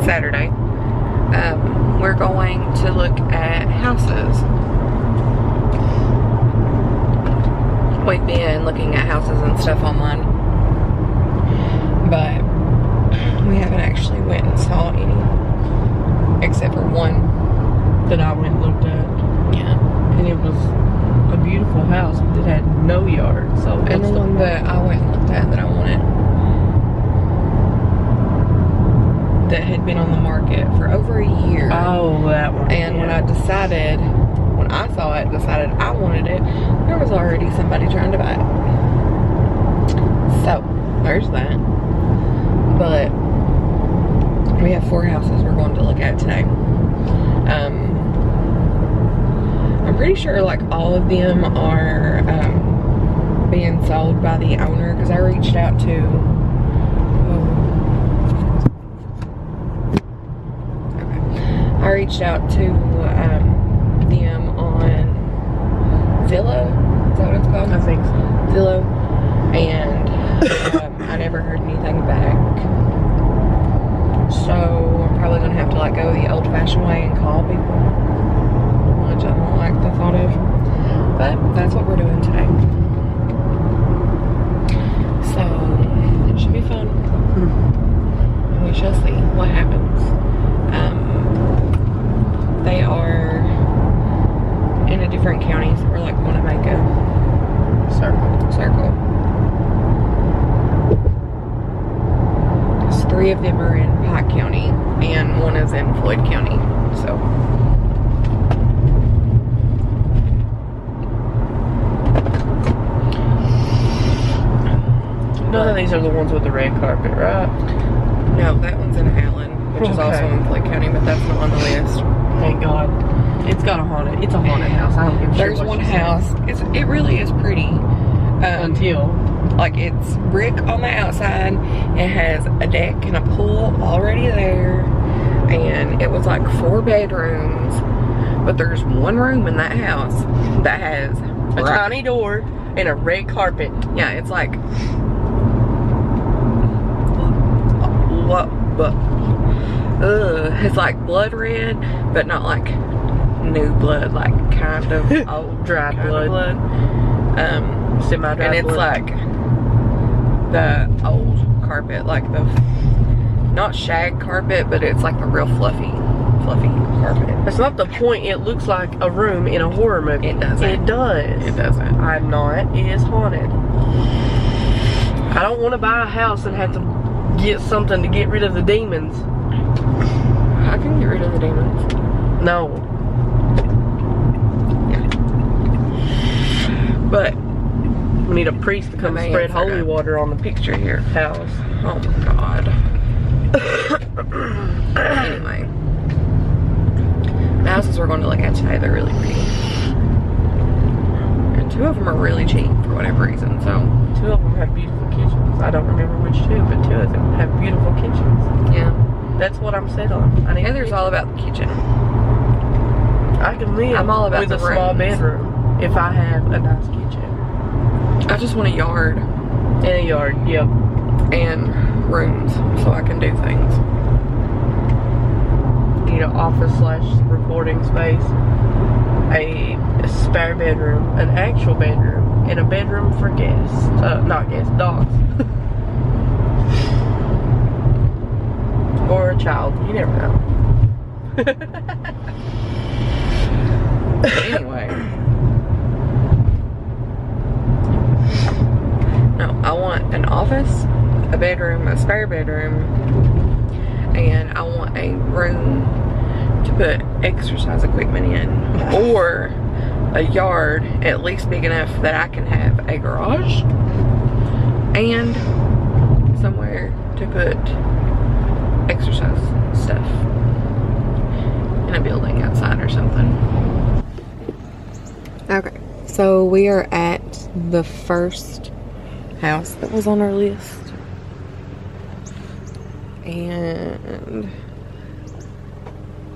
Saturday. We're going to look at houses. We've been looking at houses and stuff online, but we haven't actually went and saw any, except for one that I went and looked at. Yeah. And it was a beautiful house that had no yard. So and the one that I went and looked at that I wanted, that had been on the market for over a year. Oh, that one. And when I saw it, decided I wanted it, there was already somebody trying to buy it. So, there's that. But we have 4 houses we're going to look at today. I'm pretty sure like all of them are being sold by the owner, because I reached out to them on Zillow. Is that what it's called? I think so. Zillow. And I never heard anything back. So I'm probably gonna have to like go the old-fashioned way and call people, which I don't like the thought of. But that's what we're doing today. So it should be fun. We shall see what happens. They are in a different county, so we're like going to make a circle. 3 of them are in Pike County and 1 is in Floyd County. So none of these are the ones with the red carpet, right? no, that one's in Allen, which is also in Floyd County, but that's not on the list. Thank God. It's got a haunted. It's a haunted house. I don't give a shit. There's one house. It really is pretty. Until like it's brick on the outside. It has a deck and a pool already there, and it was like 4 bedrooms. But there's one room in that house that has a tiny door and a red carpet. Yeah, it's like what? It's like blood red, but not like new blood, like kind of old dry blood. Semi-dry and it's blood. like the old carpet, like the not shag carpet, but it's like the real fluffy carpet. That's not the point. It looks like a room in a horror movie. It doesn't. It does. It doesn't. I'm not. It is haunted. I don't want to buy a house and have to get something to get rid of the demons. I can get rid of the demons. No. Yeah. But we need a priest to come spread holy water on the picture here. House. Oh my God. Anyway. The houses we're going to look at today, they're really pretty. And 2 of them are really cheap for whatever reason, so. 2 of them have beautiful kitchens. I don't remember which 2, but 2 of them have beautiful kitchens. Yeah. That's what I'm set on. Heather's all about the kitchen. I can live I'm all about with the a small bedroom if I have a nice kitchen. I just want a yard. And a yard, yep. And rooms so I can do things. Need an office / recording space, a spare bedroom, an actual bedroom, and a bedroom for guests. Not guests, dogs. Or a child. You never know. Anyway. No, I want an office, a bedroom, a spare bedroom, and I want a room to put exercise equipment in, or a yard at least big enough that I can have a garage and somewhere to put exercise stuff in a building outside or something. Okay, so we are at the first house that was on our list, and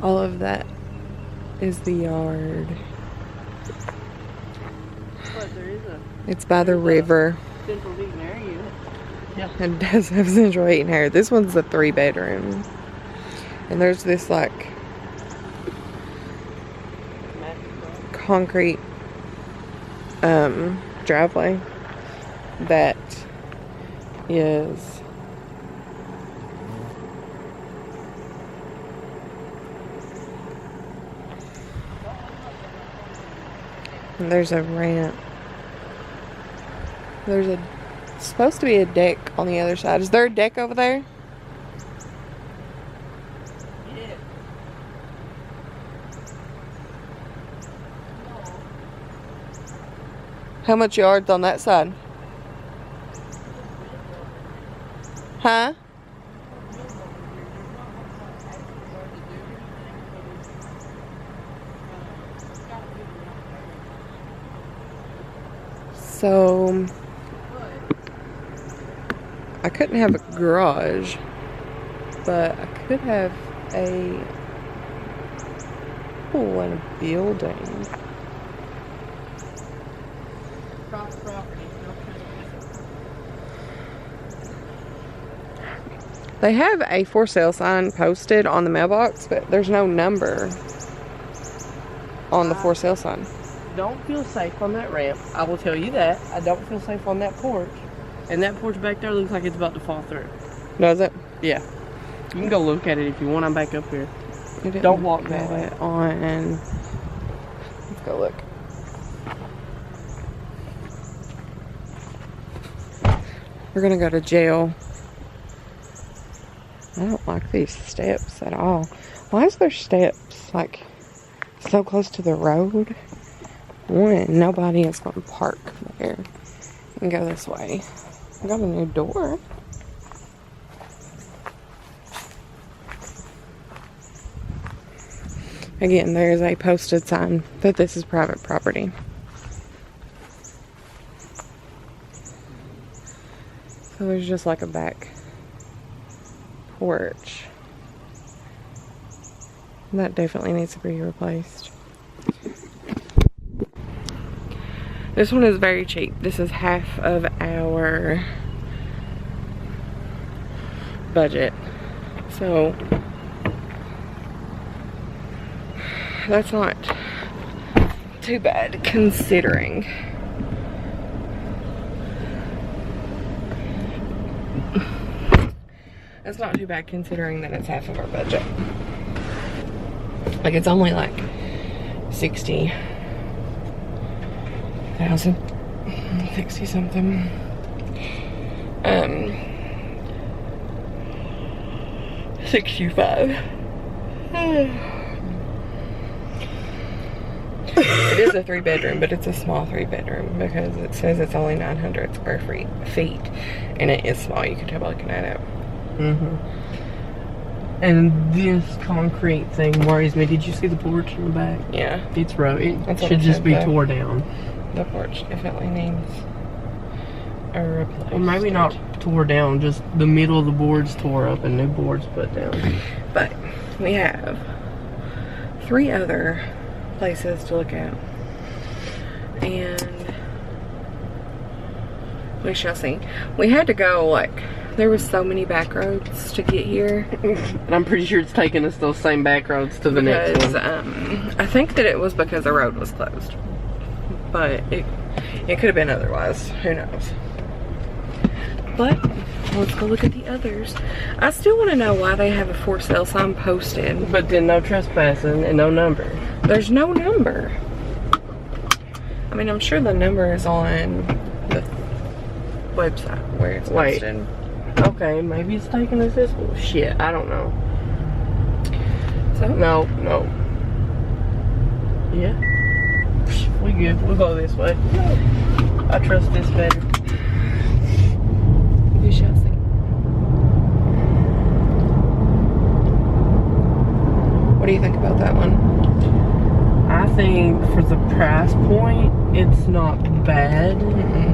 all of that is the yard. But there is It's by the river. central heating area unit. Yeah. It does have central heating here. This one's a 3-bedroom. And there's this like concrete driveway that is and there's a ramp. There's supposed to be a deck on the other side. Is there a deck over there? Yeah. How much yards on that side? Huh? So I couldn't have a garage, but I could have a pool and a building. They have a for sale sign posted on the mailbox, but there's no number on the for sale sign. Don't feel safe on that ramp. I will tell you that. I don't feel safe on that porch. And that porch back there looks like it's about to fall through. Does it? Yeah. You can go look at it if you want. I'm back up here. Don't walk that way. On. Let's go look. We're gonna go to jail. I don't like these steps at all. Why is there steps like so close to the road? One, nobody is gonna park there and go this way. I got a new door. Again, there's a posted sign that this is private property. So there's just like a back porch. That definitely needs to be replaced. This one is very cheap. This is half of our budget. So that's not too bad considering. That's not too bad considering that it's half of our budget. Like it's only like 60,000, 60 something. 65. It is a 3-bedroom, but it's a small 3-bedroom because it says it's only 900 square feet, and it is small. You can tell by looking at it. And this concrete thing worries me. Did you see the porch in the back? Yeah. It's rough. It should just be tore down. The porch definitely needs a replacement. Well, maybe not tore down, just the middle of the boards tore up and new boards put down. But we have 3 other places to look at. And we shall see. We had to go like... There was so many back roads to get here. And I'm pretty sure it's taking us those same back roads to the next one. I think that it was because the road was closed. But it could have been otherwise. Who knows? But let's go look at the others. I still want to know why they have a for sale sign posted. But then no trespassing and no number. There's no number. I mean, I'm sure the number is on the website where it's posted. Okay, maybe it's taking us this way. Shit, I don't know. So? No. Yeah. We good. We'll go this way. I trust this better. We shall see. What do you think about that one? I think for the price point, it's not bad.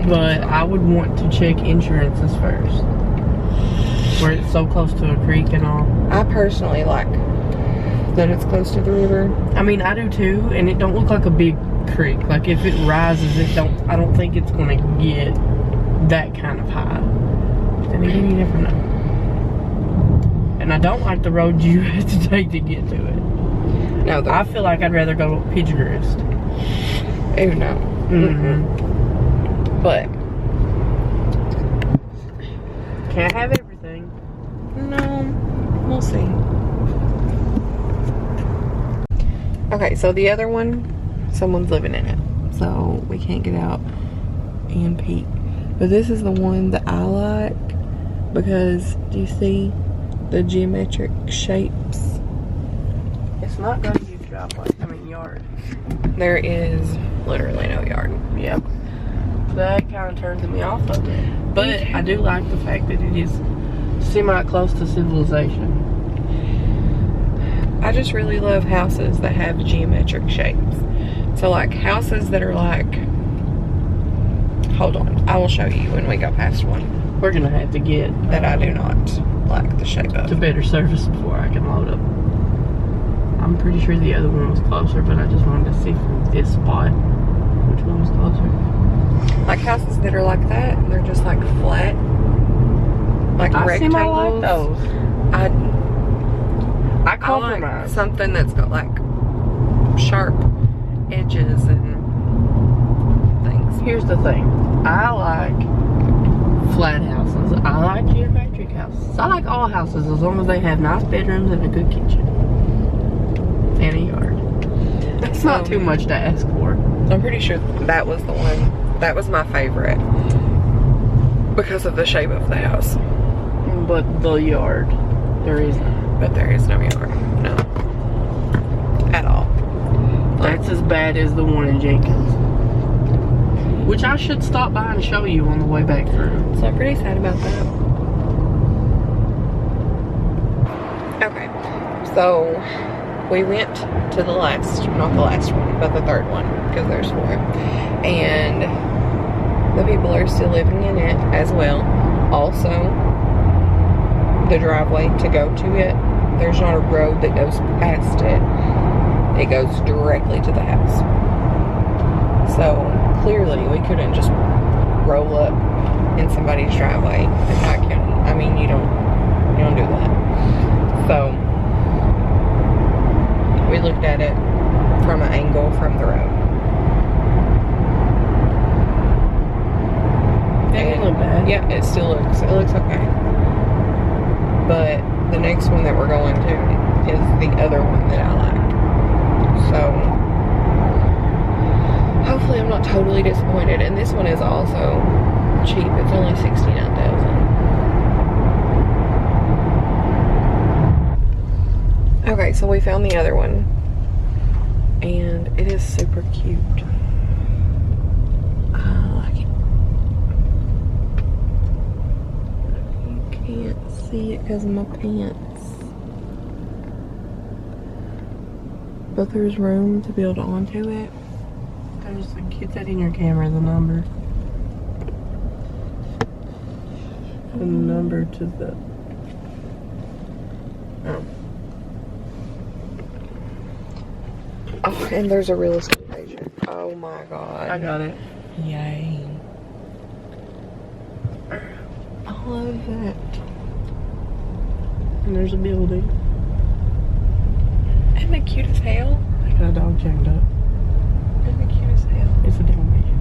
But I would want to check insurances first. Where it's so close to a creek and all. I personally like that it's close to the river. I mean, I do too, and it don't look like a big creek. Like if it rises, I don't think it's gonna get that kind of high. Then again, you never know. And I don't like the road you have to take to get to it. No, I feel like I'd rather go Pigeon Rest. Oh no. But can't have everything. no, we'll see. Okay, so the other one, someone's living in it, so we can't get out and peek. But this is the one that I like because do you see the geometric shapes? It's not going to use driveway. I mean yard. There is literally no yard. Yep. That kind of turns me off of it. But I do like the fact that it is semi-close to civilization. I just really love houses that have geometric shapes. So like houses that are like, hold on, I will show you when we go past one. We're gonna have to get that I do not like the shape of. To better service before I can load up. I'm pretty sure the other one was closer, but I just wanted to see from this spot which one was closer. Like houses that are like that, they're just like flat, like rectangles. I like those. I compromise. I like something that's got like sharp edges and things. Here's the thing. I like flat houses. I like geometric houses. I like all houses as long as they have nice bedrooms and a good kitchen. And a yard. That's not too much to ask for. I'm pretty sure that was the one. That was my favorite. Because of the shape of the house. But the yard. There is none. But there is no yard. No. At all. That's as bad as the one in Jenkins. Which I should stop by and show you on the way back through. So I'm pretty sad about that. Okay. So we went to the last, not the last one, but the third one. Because there's 4. And the people are still living in it as well. Also, the driveway to go to it, there's not a road that goes past it. It goes directly to the house. So clearly we couldn't just roll up in somebody's driveway in Pike County. I mean, you don't do that. So we looked at it from an angle from the road. It didn't look bad. Yeah, it looks okay. But the next one that we're going to is the other one that I like. So hopefully I'm not totally disappointed. And this one is also cheap. It's only $69,000. Okay, so we found the other one. And it is super cute. I like it. You can't see it because of my pants. But there's room to build onto it. Get that in your camera, the number. The number to the... Oh, and there's a real estate agent. Oh my god. I got it. Yay. I love that. And there's a building. Isn't it cute as hell? I got a dog chained up. Isn't it cute as hell? It's a Dalmatian.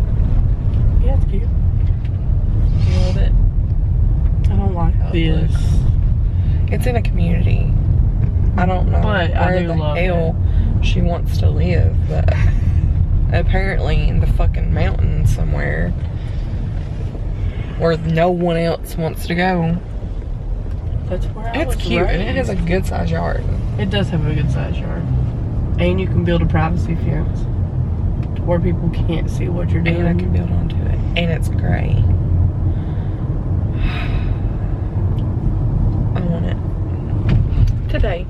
Yeah, it's cute. You love it? I don't like this. It's in a community. I don't know where the hell she wants to live, but apparently in the fucking mountains somewhere where no one else wants to go. That's where I was It's cute, and it has a good size yard. It does have a good size yard. And you can build a privacy fence to where people can't see what you're doing. And I can build onto it. And it's gray. I want it. Today.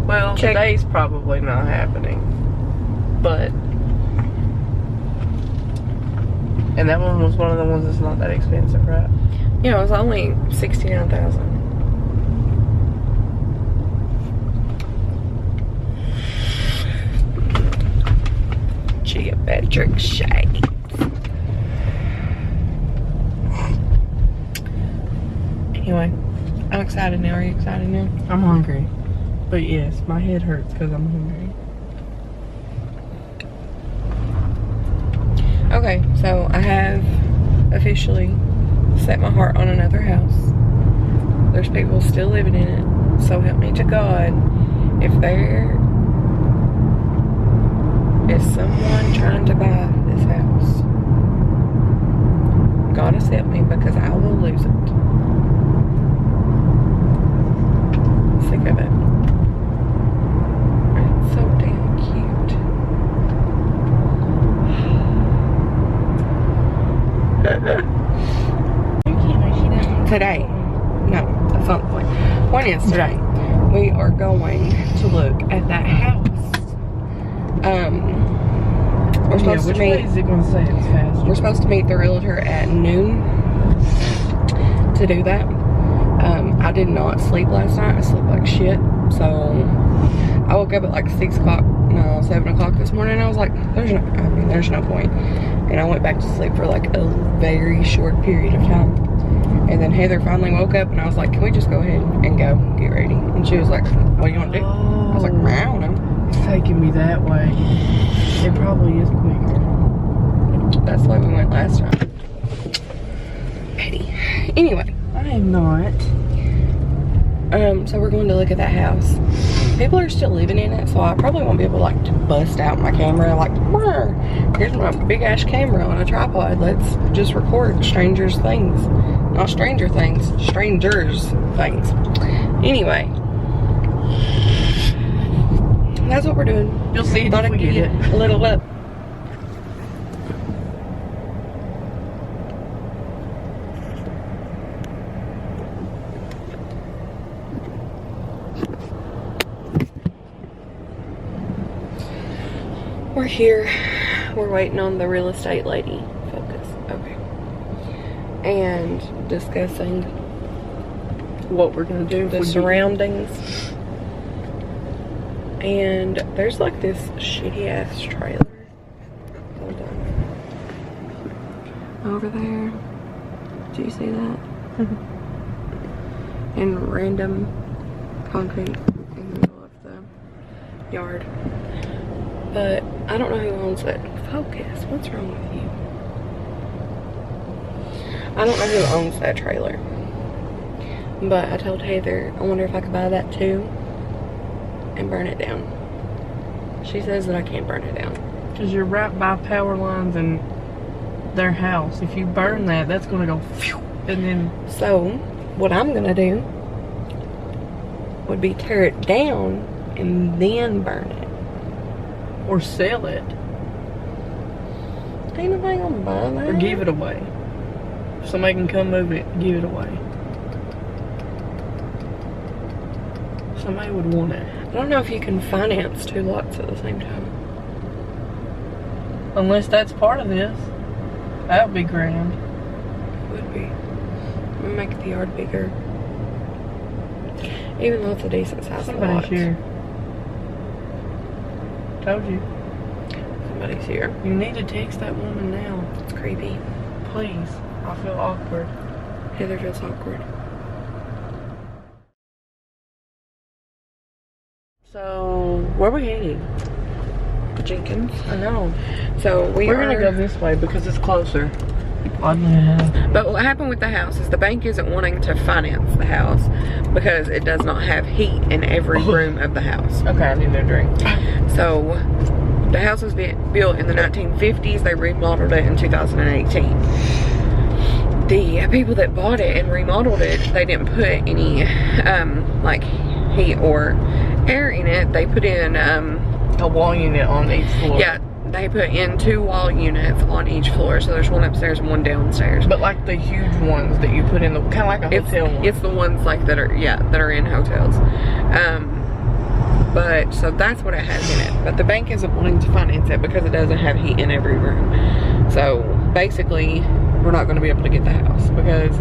Well, today's probably not happening. But... And that one was one of the ones that's not that expensive, right? Yeah, it was only $69,000. Geometric shapes. Anyway, I'm excited now. now? Are you excited now? I'm hungry. But yes, my head hurts because I'm hungry. Okay, so I have officially set my heart on another house. There's people still living in it. So help me to God. If there is someone trying to buy this house, God has helped me because I will lose it. Sick of it. It's so damn cute. Today. No, that's not the point. Point is, today, we are going to look at that house. We're supposed to meet. Which way is it going to say it's fast? We're supposed to meet the realtor at noon to do that. I did not sleep last night. I slept like shit. So I woke up at like 7 o'clock this morning. I was like, there's no point. And I went back to sleep for like a very short period of time. And then Heather finally woke up and I was like, can we just go ahead and go get ready? And she was like, what do you want to do? I was like, I don't know. It's taking me that way. It probably is quicker. That's the way we went last time. Petty. Anyway. I am not. So we're going to look at that house. People are still living in it, so I probably won't be able like to bust out my camera like, here's my big ass camera on a tripod. Let's just record strangers things. Not stranger things, strangers things. Anyway. That's what we're doing. You'll see it if we get it. A little up. We're here. We're waiting on the real estate lady. Focus. Okay. And discussing What we're going to do. the surroundings. And there's like this shitty ass trailer. Hold on. Over there. Do you see that? And random concrete in the middle of the yard. But I don't know who owns that. Focus. What's wrong with you? I don't know who owns that trailer. But I told Heather, I wonder if I could buy that too and burn it down. She says that I can't burn it down. Because you're right by power lines and their house. If you burn that, that's going to go phew, and then... So, what I'm going to do would be tear it down and then burn it. Or sell it. Ain't nobody gonna buy that. Or give it away. If somebody can come move it, give it away. Somebody would want it. I don't know if you can finance 2 lots at the same time. Unless that's part of this. That would be grand. It would be. I'm gonna make the yard bigger. Even though it's a decent size lot. Somebody's here. Told you. Somebody's here. You need to text that woman now. It's creepy. Please. I feel awkward. Heather feels awkward. So, where are we headed? Jenkins. I know. So we're gonna go this way because it's closer. But what happened with the house is the bank isn't wanting to finance the house because it does not have heat in every room of the house. Okay, I need a drink. So the house was built in the 1950s. They remodeled it in 2018. The people that bought it and remodeled it, they didn't put any like heat or air in it. They put in a wall unit on each floor. Yeah, they put in 2 wall units on each floor. So there's one upstairs and one downstairs. But like the huge ones that you put in the, kind of like a hotel one. It's the ones like that are, yeah, that are in hotels. But so that's what it has in it. But the bank isn't wanting to finance it because it doesn't have heat in every room. So basically, we're not going to be able to get the house because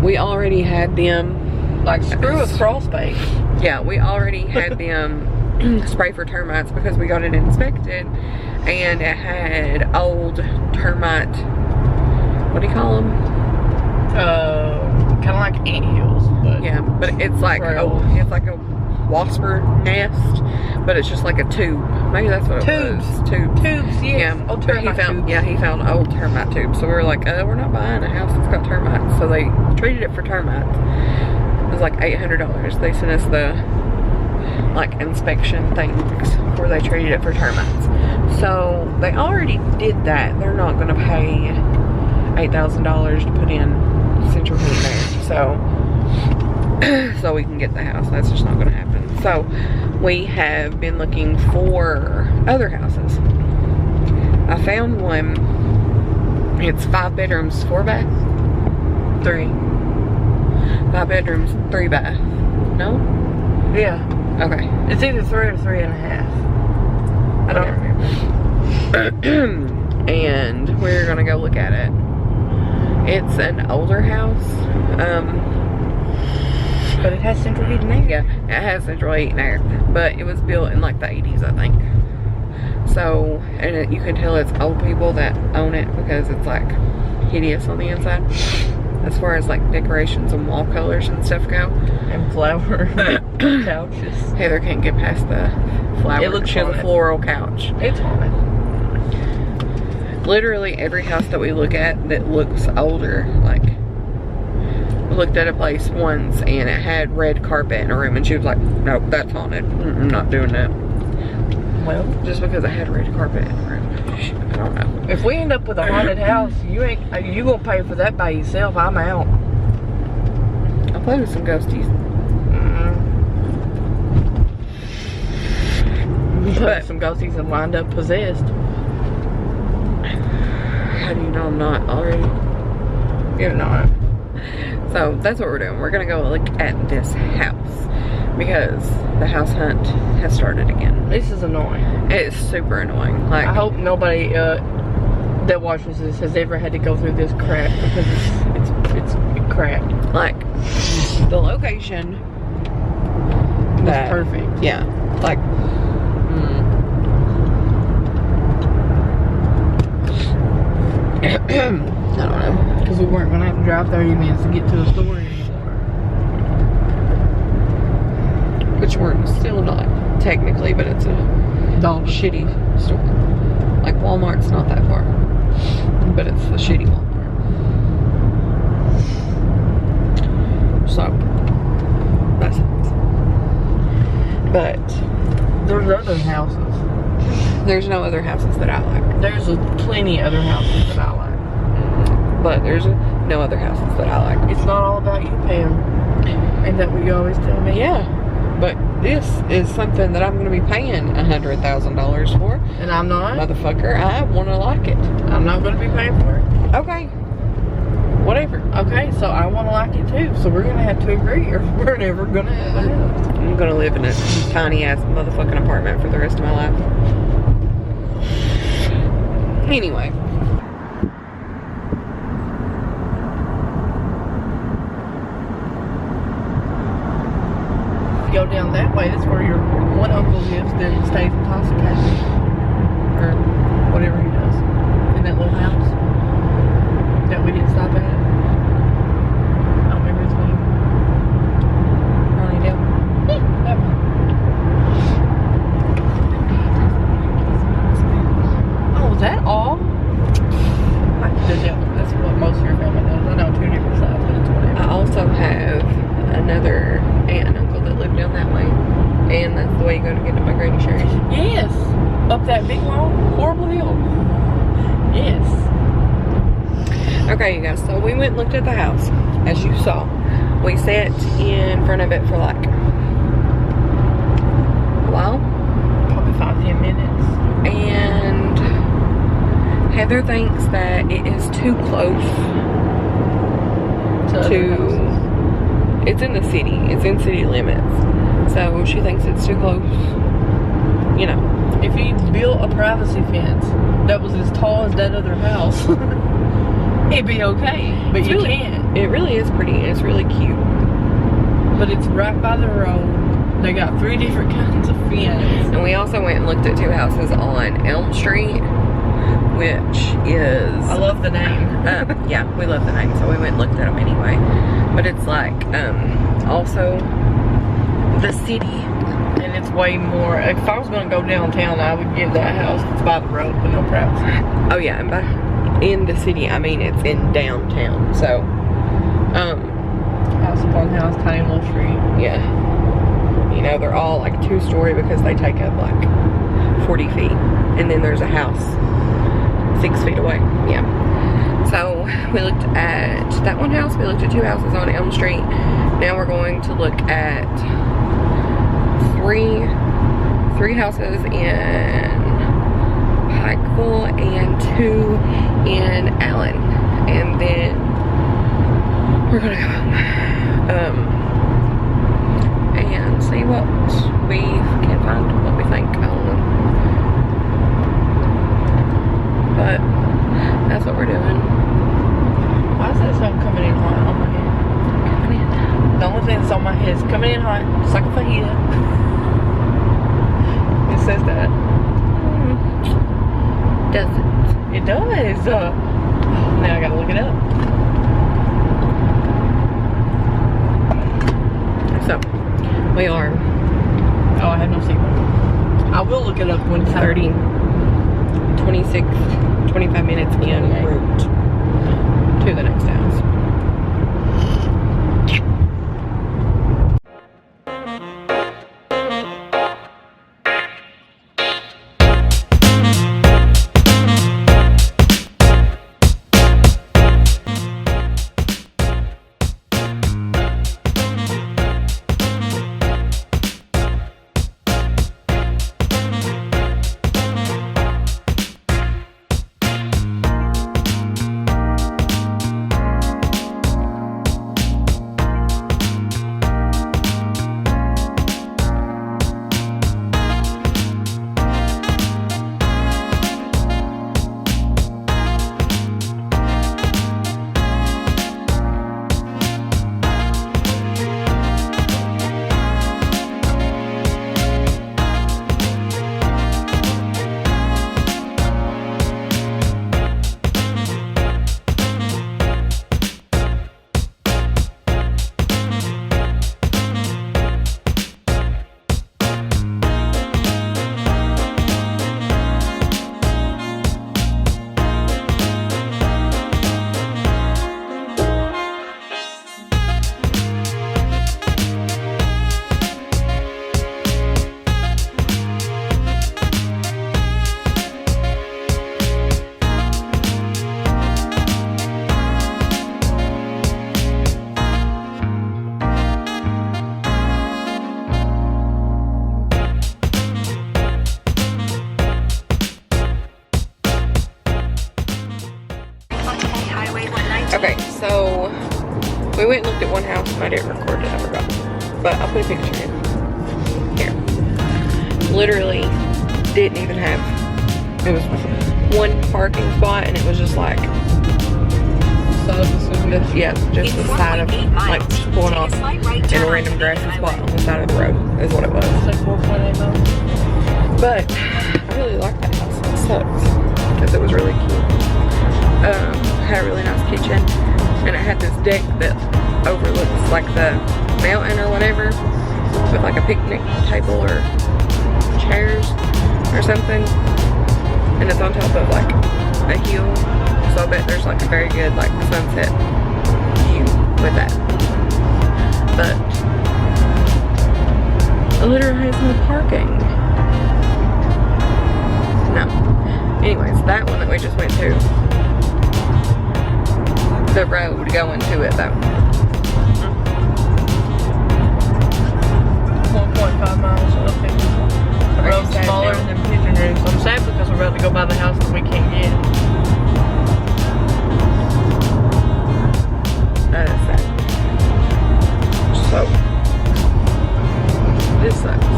we already had them. Like screw a crawl space. Yeah, we already had them spray for termites because we got it inspected and it had old termite, what do you call them? kind of like anthills, but yeah, but it's like a wasper nest, but it's just like a tube. Maybe that's what it was. Tubes, yes. Yeah, Old but termite tubes. Yeah, he found old termite tubes. So we were like, we're not buying a house that's got termites. So they treated it for termites. It was like $800. They sent us the like inspection things where they treated it for termites. So they already did that. They're not going to pay $8,000 to put in central heating there. So we can get the house. That's just not going to happen. So we have been looking for other houses. I found one. It's 5 bedrooms, 4 baths, 3. 5 bedrooms, 3 baths. No? Yeah. Okay. It's either 3 or 3.5. I don't remember. And we're gonna go look at it. It's an older house. But it has central heating there. Yeah, it has central heating there. But it was built in like the 80s, I think. So, and you can tell it's old people that own it because it's like hideous on the inside. As far as like decorations and wall colors and stuff go. And flower couches. Heather can't get past the flower. It looks she has a floral couch. It's haunted. Literally every house that we look at that looks older, like we looked at a place once and it had red carpet in a room and she was like, nope, that's haunted. I'm not doing that. Well, just because I had red carpet in the room. I don't know. If we end up with a haunted house, you gonna pay for that by yourself. I'm out. I'll play with some ghosties. But some ghosties have lined up possessed. How do you know I'm not already? You're not. So that's what we're doing. We're gonna go look at this house because the house hunt has started again. This is annoying. It's super annoying. Like, I hope nobody that watches this has ever had to go through this crap because it's crap. Like the location was perfect. Yeah. Like I don't know. Because we weren't going to have to drive 30 minutes to get to the store anymore. Which we're still not, technically, but it's a shitty store. Like Walmart's not that far. But it's the shitty Walmart. So, that sucks. But there's other houses. There's no other houses that I like. There's plenty other houses that I like. But there's no other houses that I like. It's not all about you, Pam. Ain't that what you always tell me? Yeah. But this is something that I'm going to be paying $100,000 for. And I'm not? Motherfucker, I want to like it. I'm not going to be paying for it. Okay. Whatever. Okay, so I want to like it too. So we're going to have to agree or we're never going to have a house. I'm going to live in a tiny ass motherfucking apartment for the rest of my life. Anyway. Go down that way, that's where your one uncle lives that stays in Tosca or whatever he does in that little house that we didn't stop at. I don't remember his name. Ronnie Dale. Yeah, that one. Oh, is that all? That's what most of your family does. I know 2 different sides, but it's whatever. I also have another aunt and uncle that live down that way. And that's the way you go to get to my granny sherry's. Yes. Up that big long, horrible hill. Yes. Okay, you guys. So we went and looked at the house, as you saw. We sat in front of it for like a while. Probably 5-10 minutes. And Heather thinks that it is too close to it's in the city. It's in city limits. So she thinks it's too close. You know. If he built a privacy fence that was as tall as that other house, it'd be okay. But you can't. It really is pretty. It's really cute. But it's right by the road. They got 3 different kinds of fence. And we also went and looked at 2 houses on Elm Street, which is... I love the name. Yeah, we love the name. So we went and looked at them anyway. but it's like also the city. And it's way more. If I was gonna go downtown, I would get that house. It's by the road with no privacy. Oh yeah, and by in the city, I mean it's in downtown. So, house upon house, tiny little street. Yeah. You know, they're all like 2-story because they take up like 40 feet, and then there's a house 6 feet away. Yeah. So we looked at that one house. We looked at 2 houses on Elm Street. Now we're going to look at three houses in Pikeville and 2 in Allen, and then we're gonna go home and see what we can find, what we think. I don't know, but that's what we're doing. Why is that song coming in hot on my head? Coming in. The only thing that's on my head is coming in hot, just like a fajita. It says that. Does it? It does. Now I gotta look it up. So we are. Oh, I have no signal. I will look it up when it's 30, 26, 25 minutes en route to the next house. Okay, so we went and looked at one house and I didn't record it, I forgot. But I'll put a picture in here. Literally didn't even have, it was one parking spot and it was just like, yeah, just the side of, like, pulling off in a random grassy spot on the side of the road is what it was. It's like 4.8 miles. But I really liked that house. It sucks because it was really cute. Had a really nice kitchen, and it had this deck that overlooks like the mountain or whatever, with like a picnic table or chairs or something, and it's on top of like a hill, so I bet there's like a very good like sunset view with that. But it literally has no parking. No. Anyways, that one that we just went to, the road going to it though. 1.5 miles. Okay. The road's smaller than Pigeon Roost. I'm sad because we're about to go by the house that we can't get. That is sad. So, this sucks.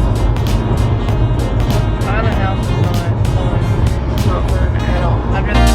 Buying a house is not fun. It's not fun at all. I'd rather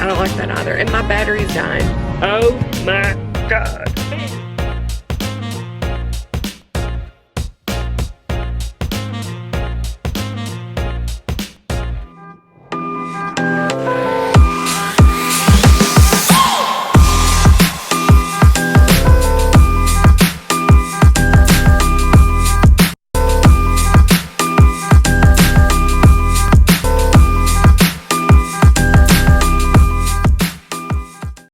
I don't like that either. And my battery's dying. Oh my God.